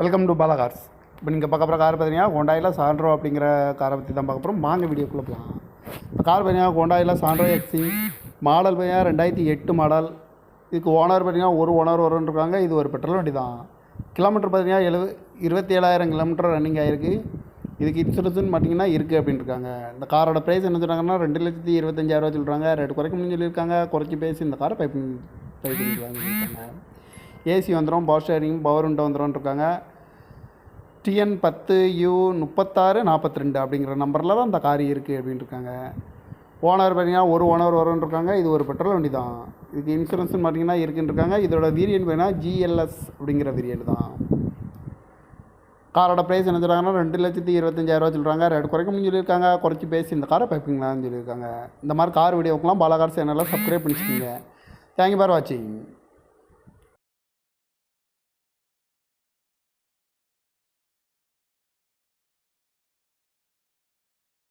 Welcome to Bala cars. இப்போ நீங்கள் பார்க்க போகிற கார் பார்த்தீங்கன்னா ஹோண்டாயில் சாண்ட்ரோ அப்படிங்கிற காரை பற்றி தான் பார்க்க போகிறோம். வாங்க வீடியோக்குள்ளே போகலாம். இப்போ கார் பார்த்தீங்கன்னா ஹோண்டாயில் சாண்ட்ரோ எக்ஸி மாடல் பார்த்தீங்கன்னா 2008 மாடல். இதுக்கு ஓனர் பார்த்தீங்கன்னா ஒரு ஓனர் வரும்னு இருக்காங்க. இது ஒரு பெட்ரோல் வண்டி தான். கிலோமீட்டர் பார்த்தீங்கன்னா 27,000 கிலோமீட்டர் ரன்னிங் ஆகிருக்கு. இதுக்கு இன்சூரன்ஸ்னு பார்த்தீங்கன்னா இருக்குது அப்படின்னு இருக்காங்க. இந்த காரோட ப்ரைஸ் என்ன சொல்கிறாங்கன்னா 2,25,000 சொல்கிறாங்க. ரேட்டு குறைக்கணும்னு சொல்லியிருக்காங்க. குறைச்சி பேசி இந்த காரை பை பண்ணியிருக்காங்க. ஏசி வந்துடும், பவர் ஸ்டேரிங், பவர் விண்டோ வந்துடும் இருக்காங்க. TN10U3642 அப்படிங்கிற நம்பரில் தான் இந்த கார் இருக்குது அப்படின்னு இருக்காங்க. ஓனர் பார்த்தீங்கன்னா ஒரு ஓனர் வரும்னு இருக்காங்க. இது ஒரு பெட்ரோல் வண்டி தான். இதுக்கு இன்சூரன்ஸ்னு பார்த்தீங்கன்னா இருக்குன்னு இருக்காங்க. இதோட வேரியன்ட் பார்த்தீங்கன்னா GLS அப்படிங்கிற வேரியன்ட் தான். காரோட ப்ரைஸ் என்ன சொல்கிறாங்கன்னா 2,25,000 சொல்கிறாங்க. ரேட் குறைக்கணும்னு சொல்லியிருக்காங்க. குறைச்சி பேசி இந்த காரை பைப்பிங்களான்னு சொல்லியிருக்காங்க. இந்த மாதிரி கார் வீடியோக்கெலாம் பாலா கார் சேனலில் சப்ஸ்கிரைப் பண்ணிச்சுக்கோங்க. தேங்க்யூ ஃபார் வாட்சிங்.